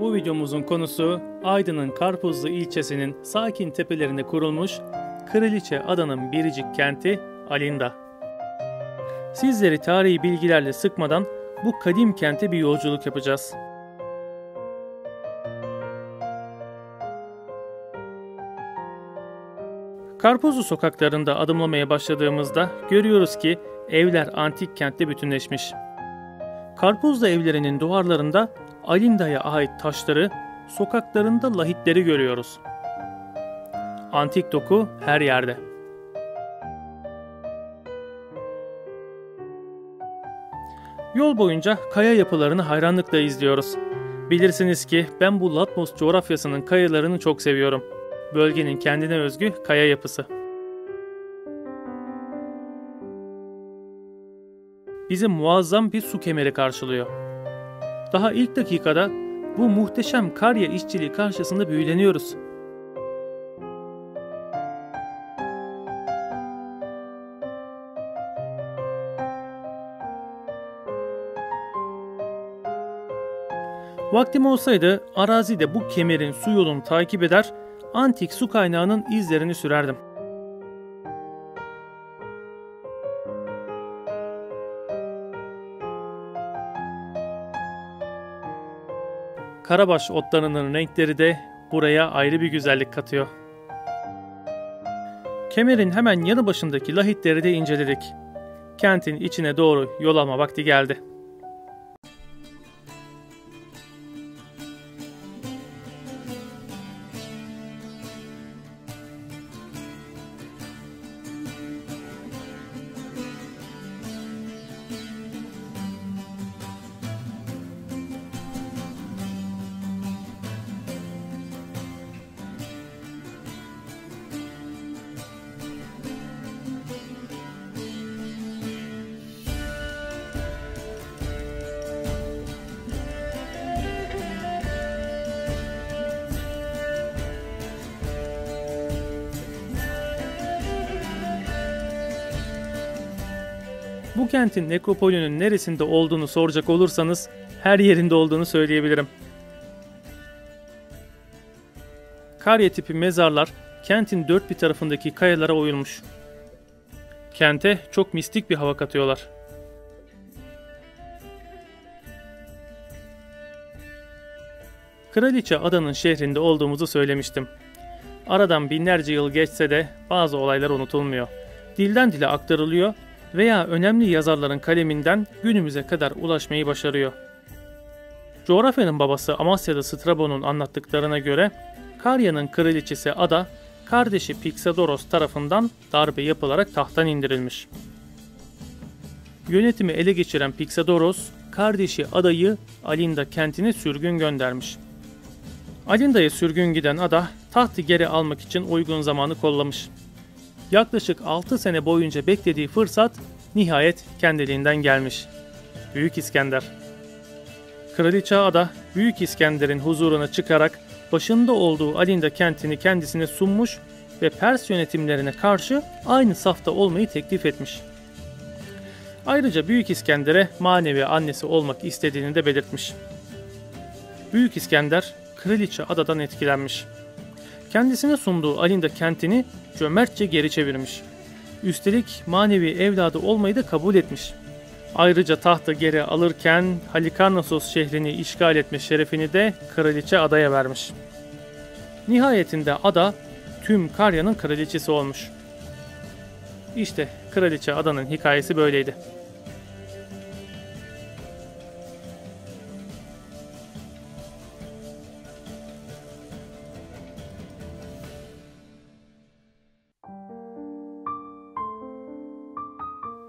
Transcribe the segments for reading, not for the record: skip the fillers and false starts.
Bu videomuzun konusu Aydın'ın Karpuzlu ilçesinin sakin tepelerinde kurulmuş Kraliçe Adanın biricik kenti Alinda. Sizleri tarihi bilgilerle sıkmadan bu kadim kente bir yolculuk yapacağız. Karpuzlu sokaklarında adımlamaya başladığımızda görüyoruz ki evler antik kentte bütünleşmiş. Karpuzlu evlerinin duvarlarında Alinda'ya ait taşları, sokaklarında lahitleri görüyoruz. Antik doku her yerde. Yol boyunca kaya yapılarını hayranlıkla izliyoruz. Bilirsiniz ki ben bu Latmos coğrafyasının kayalarını çok seviyorum. Bölgenin kendine özgü kaya yapısı. Bizi muazzam bir su kemeri karşılıyor. Daha ilk dakikada bu muhteşem karya işçiliği karşısında büyüleniyoruz. Vaktim olsaydı arazide bu kemerin su yolunu takip eder, antik su kaynağının izlerini sürerdim. Karabaş otlarının renkleri de buraya ayrı bir güzellik katıyor. Kemerin hemen yanı başındaki lahitleri de inceledik. Kentin içine doğru yol alma vakti geldi. Bu kentin nekropolünün neresinde olduğunu soracak olursanız her yerinde olduğunu söyleyebilirim. Karye tipi mezarlar kentin dört bir tarafındaki kayalara oyulmuş. Kente çok mistik bir hava katıyorlar. Kraliçe Adanın şehrinde olduğumuzu söylemiştim. Aradan binlerce yıl geçse de bazı olaylar unutulmuyor. Dilden dile aktarılıyor veya önemli yazarların kaleminden günümüze kadar ulaşmayı başarıyor. Coğrafyanın babası Amasyalı Strabo'nun anlattıklarına göre Karya'nın kraliçesi Ada, kardeşi Pixadoros tarafından darbe yapılarak tahttan indirilmiş. Yönetimi ele geçiren Pixadoros, kardeşi Ada'yı Alinda kentine sürgün göndermiş. Alinda'ya sürgün giden Ada, tahtı geri almak için uygun zamanı kollamış. Yaklaşık 6 sene boyunca beklediği fırsat nihayet kendiliğinden gelmiş. Büyük İskender. Kraliçe Ada, Büyük İskender'in huzuruna çıkarak başında olduğu Alinda kentini kendisine sunmuş ve Pers yönetimlerine karşı aynı safta olmayı teklif etmiş. Ayrıca Büyük İskender'e manevi annesi olmak istediğini de belirtmiş. Büyük İskender, Kraliçe Ada'dan etkilenmiş. Kendisine sunduğu Alinda kentini cömertçe geri çevirmiş. Üstelik manevi evladı olmayı da kabul etmiş. Ayrıca tahtı geri alırken Halikarnassos şehrini işgal etme şerefini de Kraliçe Ada'ya vermiş. Nihayetinde Ada tüm Karya'nın kraliçesi olmuş. İşte Kraliçe Ada'nın hikayesi böyleydi.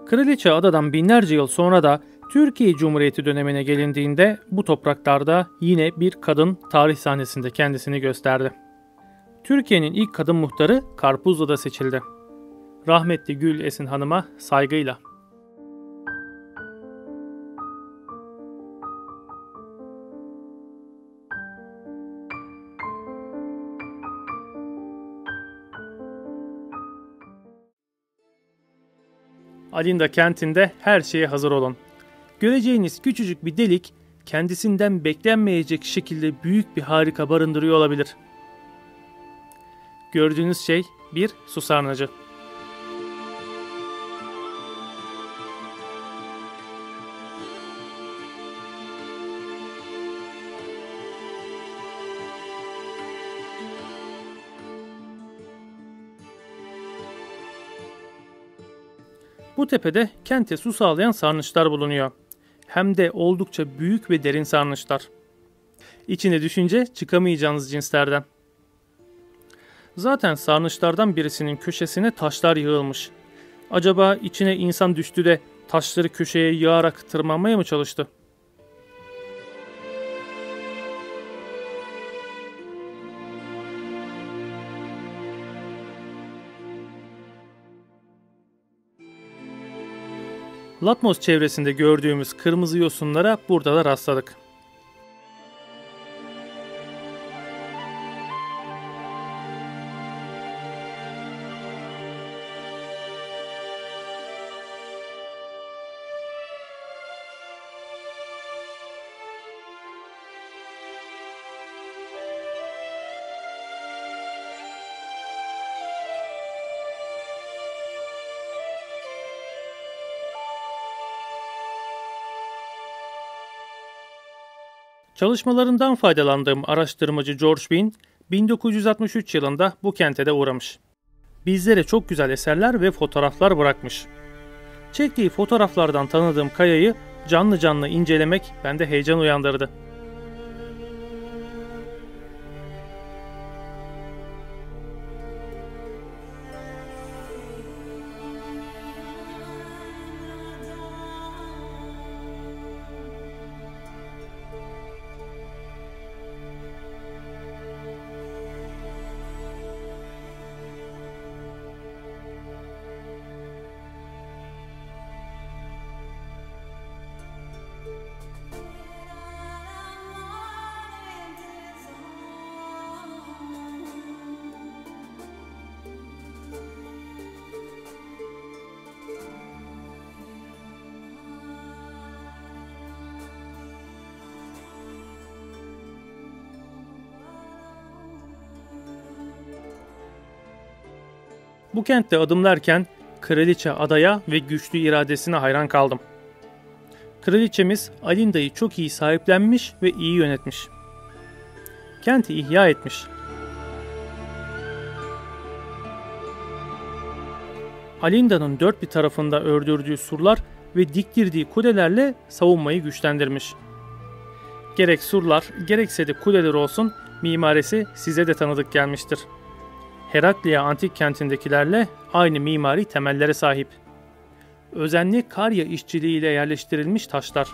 Kraliçe Ada'dan binlerce yıl sonra da Türkiye Cumhuriyeti dönemine gelindiğinde bu topraklarda yine bir kadın tarih sahnesinde kendisini gösterdi. Türkiye'nin ilk kadın muhtarı Karpuzlu'da seçildi. Rahmetli Gül Esin Hanım'a saygıyla. Alinda kentinde her şeye hazır olun. Göreceğiniz küçücük bir delik kendisinden beklenmeyecek şekilde büyük bir harika barındırıyor olabilir. Gördüğünüz şey bir su sarnıcı. Bu tepede kente su sağlayan sarnıçlar bulunuyor. Hem de oldukça büyük ve derin sarnıçlar. İçine düşünce çıkamayacağınız cinslerden. Zaten sarnıçlardan birisinin köşesine taşlar yığılmış. Acaba içine insan düştü de taşları köşeye yığarak tırmanmaya mı çalıştı? Latmos çevresinde gördüğümüz kırmızı yosunlara burada da rastladık. Çalışmalarından faydalandığım araştırmacı George Bean, 1963 yılında bu kente de uğramış. Bizlere çok güzel eserler ve fotoğraflar bırakmış. Çektiği fotoğraflardan tanıdığım kayayı canlı canlı incelemek bende heyecan uyandırdı. Bu kentte adımlarken kraliçe adaya ve güçlü iradesine hayran kaldım. Kraliçemiz Alinda'yı çok iyi sahiplenmiş ve iyi yönetmiş. Kenti ihya etmiş. Alinda'nın dört bir tarafında ördürdüğü surlar ve diktirdiği kulelerle savunmayı güçlendirmiş. Gerek surlar, gerekse de kuleler olsun mimarisi size de tanıdık gelmiştir. Herakliya antik kentindekilerle aynı mimari temellere sahip. Özenli Karya işçiliğiyle yerleştirilmiş taşlar.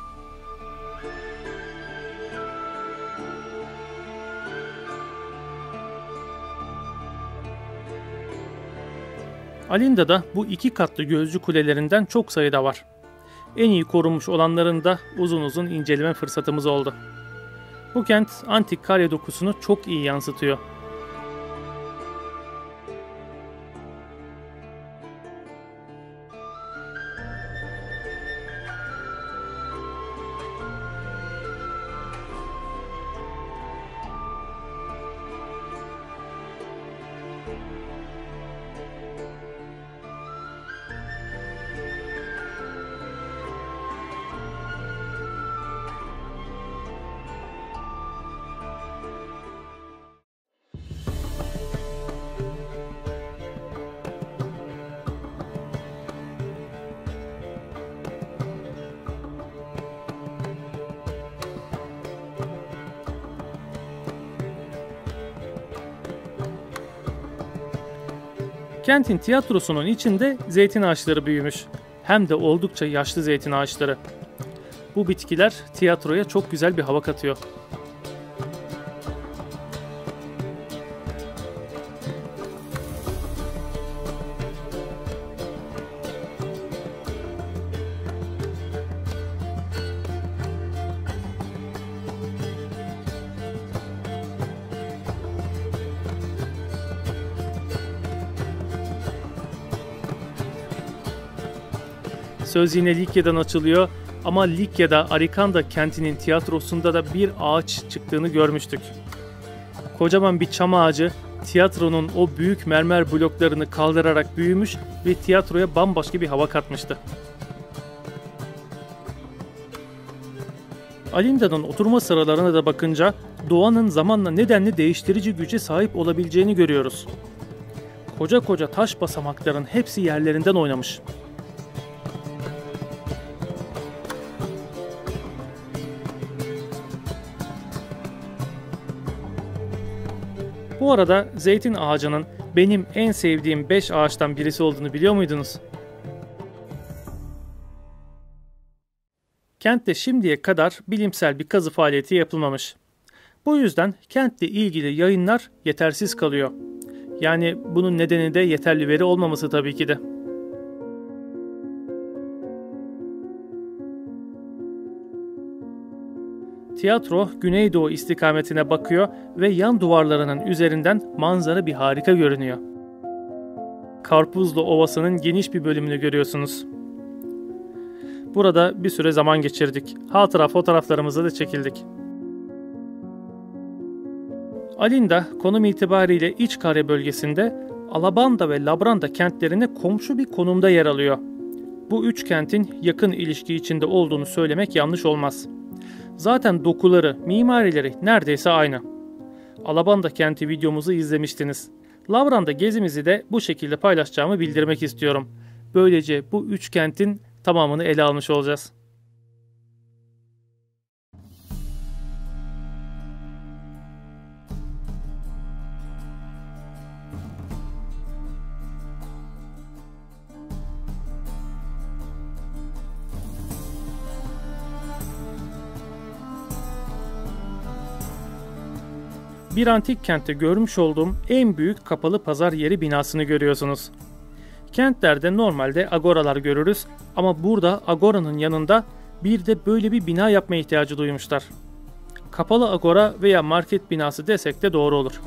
Alinda'da bu iki katlı gözcü kulelerinden çok sayıda var. En iyi korunmuş olanlarını da uzun uzun inceleme fırsatımız oldu. Bu kent antik Karya dokusunu çok iyi yansıtıyor. Kentin tiyatrosunun içinde zeytin ağaçları büyümüş. Hem de oldukça yaşlı zeytin ağaçları. Bu bitkiler tiyatroya çok güzel bir hava katıyor. Söz yine Likya'dan açılıyor Ama Likya'da Arikanda kentinin tiyatrosunda da bir ağaç çıktığını görmüştük. Kocaman bir çam ağacı tiyatronun o büyük mermer bloklarını kaldırarak büyümüş ve tiyatroya bambaşka bir hava katmıştı. Alinda'nın oturma sıralarına da bakınca doğanın zamanla nedenli değiştirici güce sahip olabileceğini görüyoruz. Koca koca taş basamakların hepsi yerlerinden oynamış. Bu arada zeytin ağacının benim en sevdiğim 5 ağaçtan birisi olduğunu biliyor muydunuz? Kentte şimdiye kadar bilimsel bir kazı faaliyeti yapılmamış. Bu yüzden kentle ilgili yayınlar yetersiz kalıyor. Yani bunun nedeni de yeterli veri olmaması tabii ki de. Tiyatro güneydoğu istikametine bakıyor ve yan duvarlarının üzerinden manzara bir harika görünüyor. Karpuzlu Ovası'nın geniş bir bölümünü görüyorsunuz. Burada bir süre zaman geçirdik. Hatıra fotoğraflarımızı da çekildik. Alinda konum itibariyle İçkare bölgesinde Alabanda ve Labranda kentlerine komşu bir konumda yer alıyor. Bu üç kentin yakın ilişki içinde olduğunu söylemek yanlış olmaz. Zaten dokuları, mimarileri neredeyse aynı. Alabanda kenti videomuzu izlemiştiniz. Labranda gezimizi de bu şekilde paylaşacağımı bildirmek istiyorum. Böylece bu üç kentin tamamını ele almış olacağız. Bir antik kentte görmüş olduğum en büyük kapalı pazar yeri binasını görüyorsunuz. Kentlerde normalde agoralar görürüz ama burada agoranın yanında bir de böyle bir bina yapma ihtiyacı duymuşlar. Kapalı agora veya market binası desek de doğru olur.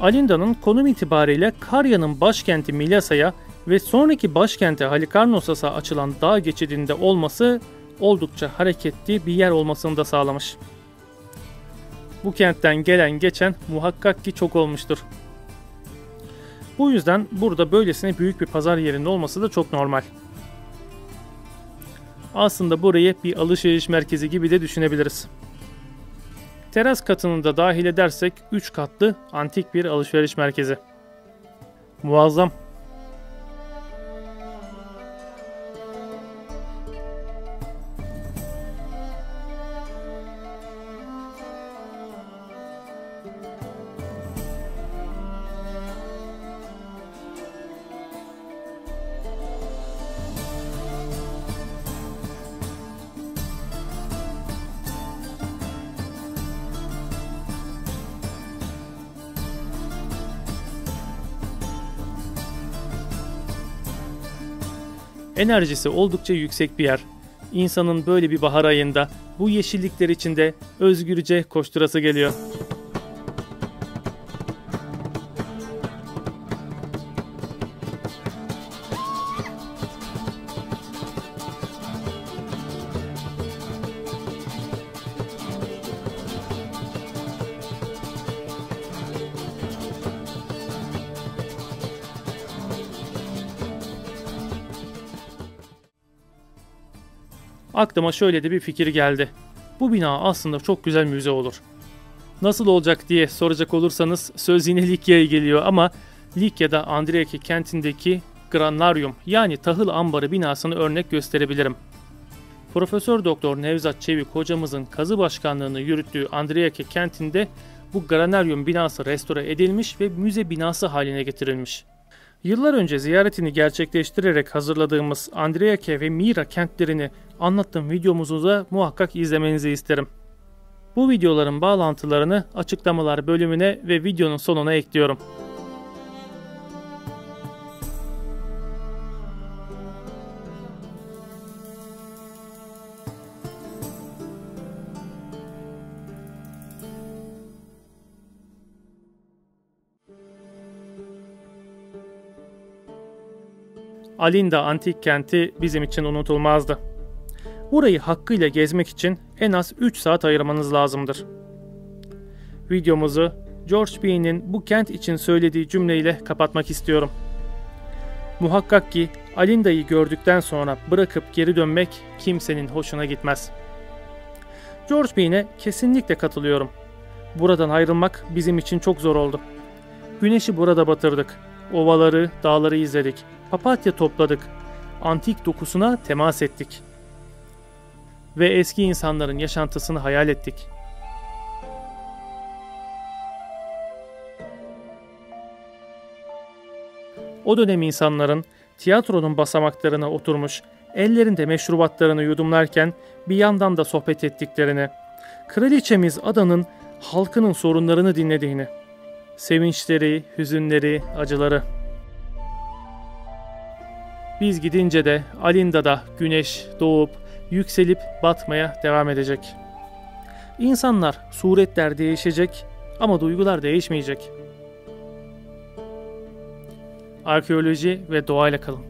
Alinda'nın konum itibariyle Karya'nın başkenti Milasa'ya ve sonraki başkenti Halikarnassos'a açılan dağ geçidinde olması oldukça hareketli bir yer olmasını da sağlamış. Bu kentten gelen geçen muhakkak ki çok olmuştur. Bu yüzden burada böylesine büyük bir pazar yerinde olması da çok normal. Aslında burayı bir alışveriş merkezi gibi de düşünebiliriz. Teras katını da dahil edersek 3 katlı antik bir alışveriş merkezi. Muazzam. Enerjisi oldukça yüksek bir yer. İnsanın böyle bir bahar ayında bu yeşillikler içinde özgürce koşturası geliyor. Aklıma şöyle de bir fikir geldi. Bu bina aslında çok güzel müze olur. Nasıl olacak diye soracak olursanız söz yine Likya'ya geliyor ama Likya'da Andriyaki kentindeki Granaryum yani tahıl ambarı binasını örnek gösterebilirim. Profesör Doktor Nevzat Çevik hocamızın kazı başkanlığını yürüttüğü Andriyaki kentinde bu Granaryum binası restore edilmiş ve müze binası haline getirilmiş. Yıllar önce ziyaretini gerçekleştirerek hazırladığımız Andriyake ve Mira kentlerini anlattığım videomuzu da muhakkak izlemenizi isterim. Bu videoların bağlantılarını açıklamalar bölümüne ve videonun sonuna ekliyorum. Alinda antik kenti bizim için unutulmazdı. Burayı hakkıyla gezmek için en az 3 saat ayırmanız lazımdır. Videomuzu George Bean'in bu kent için söylediği cümleyle kapatmak istiyorum. Muhakkak ki Alinda'yı gördükten sonra bırakıp geri dönmek kimsenin hoşuna gitmez. George Bean'e kesinlikle katılıyorum. Buradan ayrılmak bizim için çok zor oldu. Güneşi burada batırdık. Ovaları, dağları izledik. Papatya topladık. Antik dokusuna temas ettik. Ve eski insanların yaşantısını hayal ettik. O dönem insanların tiyatronun basamaklarına oturmuş, ellerinde meşrubatlarını yudumlarken bir yandan da sohbet ettiklerini, kraliçemiz Ada'nın halkının sorunlarını dinlediğini, sevinçleri, hüzünleri, acıları. Biz gidince de Alinda'da güneş doğup, yükselip batmaya devam edecek. İnsanlar, suretler değişecek ama duygular değişmeyecek. Arkeoloji ve doğayla kalın.